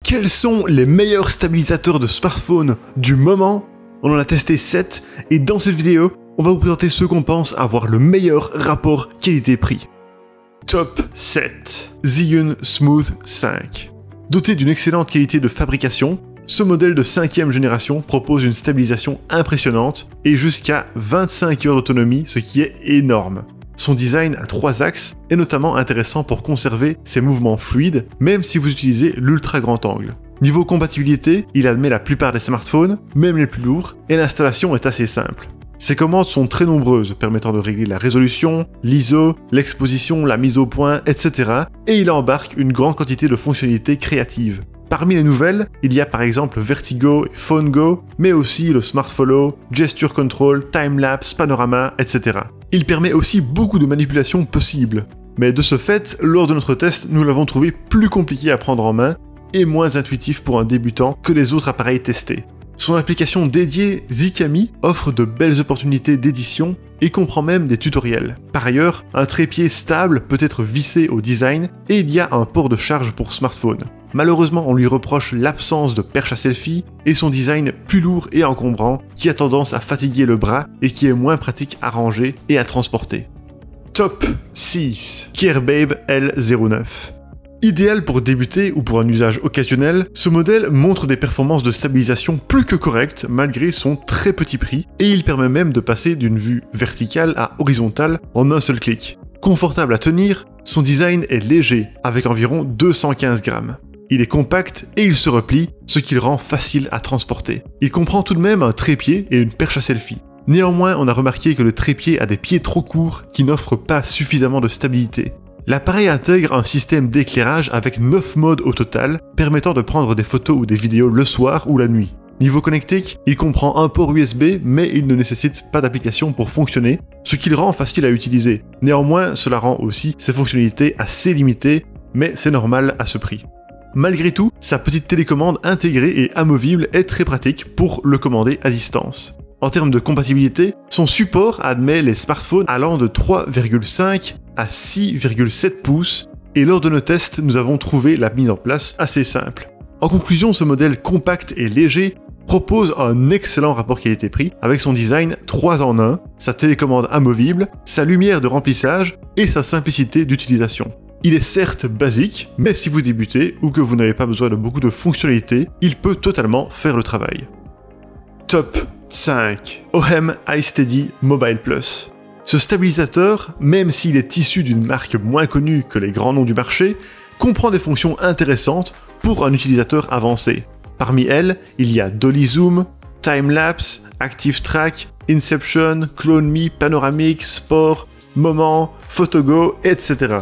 Quels sont les meilleurs stabilisateurs de smartphone du moment? On en a testé 7 et dans cette vidéo, on va vous présenter ceux qu'on pense avoir le meilleur rapport qualité-prix. Top 7. Zhiyun Smooth 5. Doté d'une excellente qualité de fabrication, ce modèle de 5e génération propose une stabilisation impressionnante et jusqu'à 25 heures d'autonomie, ce qui est énorme. Son design à 3 axes est notamment intéressant pour conserver ses mouvements fluides, même si vous utilisez l'ultra grand angle. Niveau compatibilité, il admet la plupart des smartphones, même les plus lourds, et l'installation est assez simple. Ses commandes sont très nombreuses, permettant de régler la résolution, l'ISO, l'exposition, la mise au point, etc. Et il embarque une grande quantité de fonctionnalités créatives. Parmi les nouvelles, il y a par exemple Vertigo et Phone Go, mais aussi le Smart Follow, Gesture Control, Time Lapse, Panorama, etc. Il permet aussi beaucoup de manipulations possibles. Mais de ce fait, lors de notre test, nous l'avons trouvé plus compliqué à prendre en main et moins intuitif pour un débutant que les autres appareils testés. Son application dédiée Zikami offre de belles opportunités d'édition et comprend même des tutoriels. Par ailleurs, un trépied stable peut être vissé au design et il y a un port de charge pour smartphone. Malheureusement, on lui reproche l'absence de perche à selfie et son design plus lourd et encombrant qui a tendance à fatiguer le bras et qui est moins pratique à ranger et à transporter. Top 6. Gearbabe L09. Idéal pour débuter ou pour un usage occasionnel, ce modèle montre des performances de stabilisation plus que correctes malgré son très petit prix et il permet même de passer d'une vue verticale à horizontale en un seul clic. Confortable à tenir, son design est léger avec environ 215 grammes. Il est compact et il se replie, ce qui le rend facile à transporter. Il comprend tout de même un trépied et une perche à selfie. Néanmoins, on a remarqué que le trépied a des pieds trop courts qui n'offrent pas suffisamment de stabilité. L'appareil intègre un système d'éclairage avec 9 modes au total, permettant de prendre des photos ou des vidéos le soir ou la nuit. Niveau connectique, il comprend un port USB, mais il ne nécessite pas d'application pour fonctionner, ce qui le rend facile à utiliser. Néanmoins, cela rend aussi ses fonctionnalités assez limitées, mais c'est normal à ce prix. Malgré tout, sa petite télécommande intégrée et amovible est très pratique pour le commander à distance. En termes de compatibilité, son support admet les smartphones allant de 3,5 à 6,7 pouces et lors de nos tests, nous avons trouvé la mise en place assez simple. En conclusion, ce modèle compact et léger propose un excellent rapport qualité-prix avec son design 3 en 1, sa télécommande amovible, sa lumière de remplissage et sa simplicité d'utilisation. Il est certes basique, mais si vous débutez ou que vous n'avez pas besoin de beaucoup de fonctionnalités, il peut totalement faire le travail. Top 5. OHEM iSteady Mobile Plus. Ce stabilisateur, même s'il est issu d'une marque moins connue que les grands noms du marché, comprend des fonctions intéressantes pour un utilisateur avancé. Parmi elles, il y a Dolly Zoom, Time Lapse, Active Track, Inception, Clone Me, Panoramic, Sport, Moment, Photogo, etc.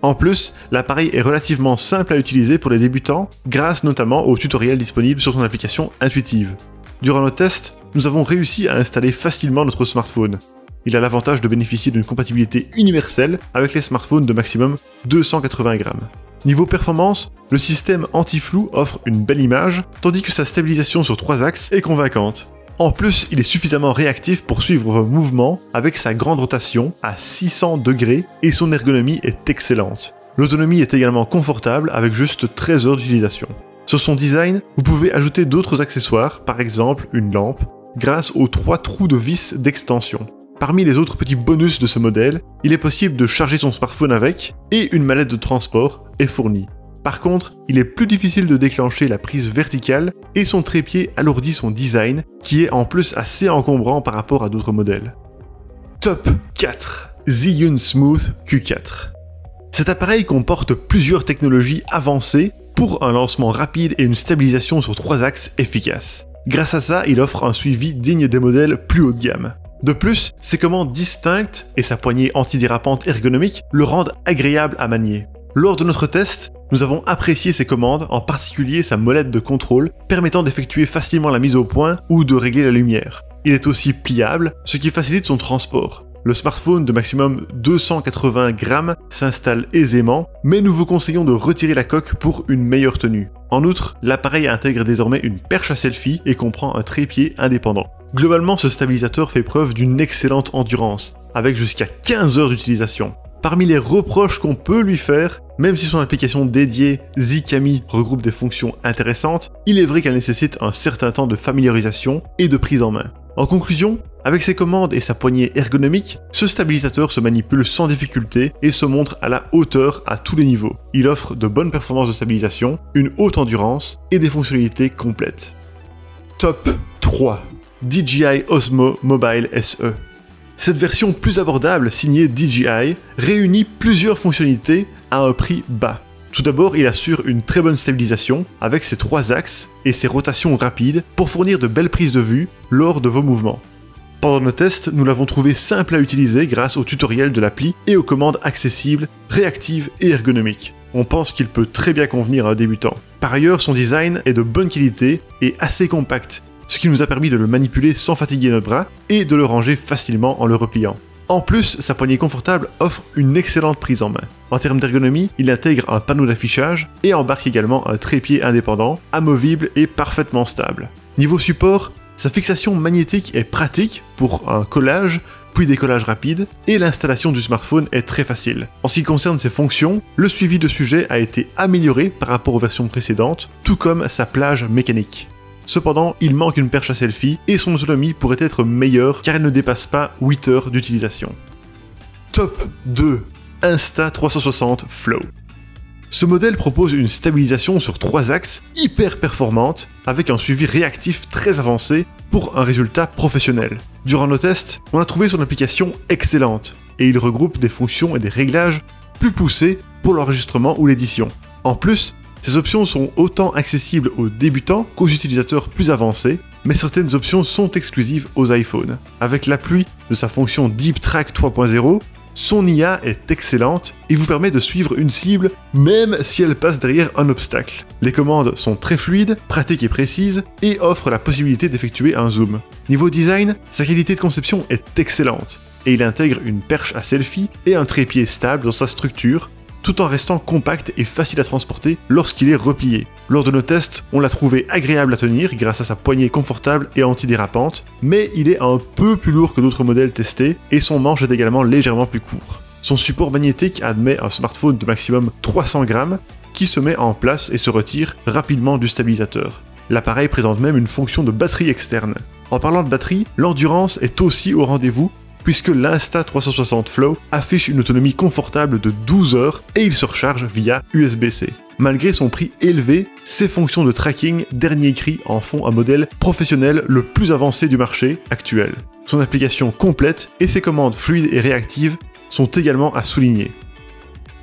En plus, l'appareil est relativement simple à utiliser pour les débutants, grâce notamment aux tutoriels disponibles sur son application intuitive. Durant nos tests, nous avons réussi à installer facilement notre smartphone. Il a l'avantage de bénéficier d'une compatibilité universelle avec les smartphones de maximum 280 grammes. Niveau performance, le système anti-flou offre une belle image, tandis que sa stabilisation sur 3 axes est convaincante. En plus, il est suffisamment réactif pour suivre vos mouvements avec sa grande rotation à 600 degrés et son ergonomie est excellente. L'autonomie est également confortable avec juste 13 heures d'utilisation. Sur son design, vous pouvez ajouter d'autres accessoires, par exemple une lampe, grâce aux 3 trous de vis d'extension. Parmi les autres petits bonus de ce modèle, il est possible de charger son smartphone avec et une mallette de transport est fournie. Par contre, il est plus difficile de déclencher la prise verticale et son trépied alourdit son design, qui est en plus assez encombrant par rapport à d'autres modèles. Top 4. Zhiyun Smooth Q4. Cet appareil comporte plusieurs technologies avancées pour un lancement rapide et une stabilisation sur 3 axes efficaces. Grâce à ça, il offre un suivi digne des modèles plus haut de gamme. De plus, ses commandes distinctes et sa poignée antidérapante ergonomique le rendent agréable à manier. Lors de notre test, nous avons apprécié ses commandes, en particulier sa molette de contrôle, permettant d'effectuer facilement la mise au point ou de régler la lumière. Il est aussi pliable, ce qui facilite son transport. Le smartphone de maximum 280 grammes s'installe aisément, mais nous vous conseillons de retirer la coque pour une meilleure tenue. En outre, l'appareil intègre désormais une perche à selfie et comprend un trépied indépendant. Globalement, ce stabilisateur fait preuve d'une excellente endurance, avec jusqu'à 15 heures d'utilisation. Parmi les reproches qu'on peut lui faire, Même si son application dédiée Zikami regroupe des fonctions intéressantes, il est vrai qu'elle nécessite un certain temps de familiarisation et de prise en main. En conclusion, avec ses commandes et sa poignée ergonomique, ce stabilisateur se manipule sans difficulté et se montre à la hauteur à tous les niveaux. Il offre de bonnes performances de stabilisation, une haute endurance et des fonctionnalités complètes. Top 3. DJI Osmo Mobile SE. Cette version plus abordable signée DJI réunit plusieurs fonctionnalités à un prix bas. Tout d'abord, il assure une très bonne stabilisation avec ses 3 axes et ses rotations rapides pour fournir de belles prises de vue lors de vos mouvements. Pendant nos tests, nous l'avons trouvé simple à utiliser grâce au tutoriel de l'appli et aux commandes accessibles, réactives et ergonomiques. On pense qu'il peut très bien convenir à un débutant. Par ailleurs, son design est de bonne qualité et assez compact, ce qui nous a permis de le manipuler sans fatiguer notre bras et de le ranger facilement en le repliant. En plus, sa poignée confortable offre une excellente prise en main. En termes d'ergonomie, il intègre un panneau d'affichage et embarque également un trépied indépendant, amovible et parfaitement stable. Niveau support, sa fixation magnétique est pratique pour un collage, puis décollage rapide, et l'installation du smartphone est très facile. En ce qui concerne ses fonctions, le suivi de sujet a été amélioré par rapport aux versions précédentes, tout comme sa plage mécanique. Cependant, il manque une perche à selfie et son autonomie pourrait être meilleure car elle ne dépasse pas 8 heures d'utilisation. Top 2. Insta360 Flow. Ce modèle propose une stabilisation sur 3 axes hyper performante avec un suivi réactif très avancé pour un résultat professionnel. Durant nos tests, on a trouvé son application excellente et il regroupe des fonctions et des réglages plus poussés pour l'enregistrement ou l'édition. En plus, ces options sont autant accessibles aux débutants qu'aux utilisateurs plus avancés, mais certaines options sont exclusives aux iPhones. Avec l'appui de sa fonction Deep Track 3.0, son IA est excellente et vous permet de suivre une cible même si elle passe derrière un obstacle. Les commandes sont très fluides, pratiques et précises et offrent la possibilité d'effectuer un zoom. Niveau design, sa qualité de conception est excellente et il intègre une perche à selfie et un trépied stable dans sa structure, tout en restant compact et facile à transporter lorsqu'il est replié. Lors de nos tests, on l'a trouvé agréable à tenir grâce à sa poignée confortable et antidérapante, mais il est un peu plus lourd que d'autres modèles testés et son manche est également légèrement plus court. Son support magnétique admet un smartphone de maximum 300 grammes qui se met en place et se retire rapidement du stabilisateur. L'appareil présente même une fonction de batterie externe. En parlant de batterie, l'endurance est aussi au rendez-vous puisque l'Insta360 Flow affiche une autonomie confortable de 12 heures et il se recharge via USB-C. Malgré son prix élevé, ses fonctions de tracking dernier cri en font un modèle professionnel le plus avancé du marché actuel. Son application complète et ses commandes fluides et réactives sont également à souligner.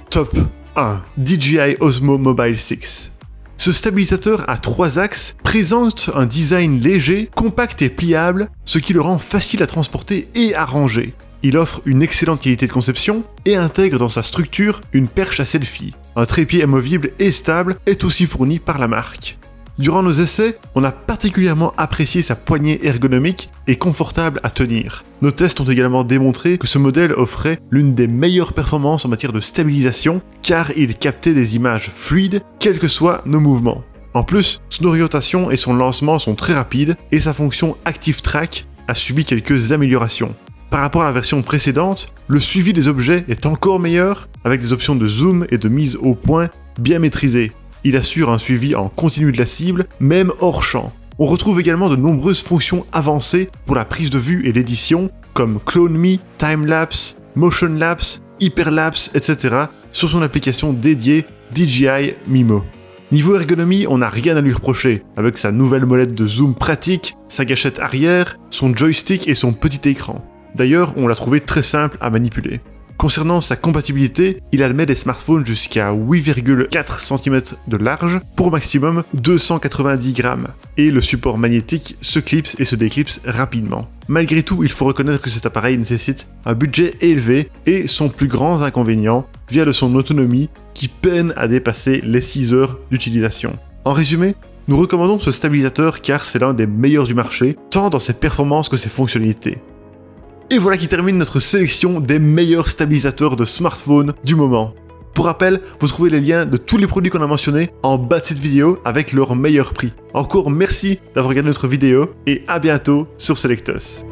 Top 1. DJI Osmo Mobile 6. Ce stabilisateur à 3 axes présente un design léger, compact et pliable, ce qui le rend facile à transporter et à ranger. Il offre une excellente qualité de conception et intègre dans sa structure une perche à selfie. Un trépied amovible et stable est aussi fourni par la marque. Durant nos essais, on a particulièrement apprécié sa poignée ergonomique et confortable à tenir. Nos tests ont également démontré que ce modèle offrait l'une des meilleures performances en matière de stabilisation car il captait des images fluides quels que soient nos mouvements. En plus, son orientation et son lancement sont très rapides et sa fonction Active Track a subi quelques améliorations. Par rapport à la version précédente, le suivi des objets est encore meilleur avec des options de zoom et de mise au point bien maîtrisées. Il assure un suivi en continu de la cible, même hors champ. On retrouve également de nombreuses fonctions avancées pour la prise de vue et l'édition, comme Clone Me, Time Lapse, Motion Lapse, Hyperlapse, etc. sur son application dédiée DJI Mimo. Niveau ergonomie, on n'a rien à lui reprocher, avec sa nouvelle molette de zoom pratique, sa gâchette arrière, son joystick et son petit écran. D'ailleurs, on l'a trouvé très simple à manipuler. Concernant sa compatibilité, il admet des smartphones jusqu'à 8,4 cm de large pour au maximum 290 grammes, et le support magnétique se clipse et se déclipse rapidement. Malgré tout, il faut reconnaître que cet appareil nécessite un budget élevé et son plus grand inconvénient vient de son autonomie qui peine à dépasser les 6 heures d'utilisation. En résumé, nous recommandons ce stabilisateur car c'est l'un des meilleurs du marché, tant dans ses performances que ses fonctionnalités. Et voilà qui termine notre sélection des meilleurs stabilisateurs de smartphone du moment. Pour rappel, vous trouvez les liens de tous les produits qu'on a mentionnés en bas de cette vidéo avec leur meilleur prix. Encore merci d'avoir regardé notre vidéo et à bientôt sur Selectos.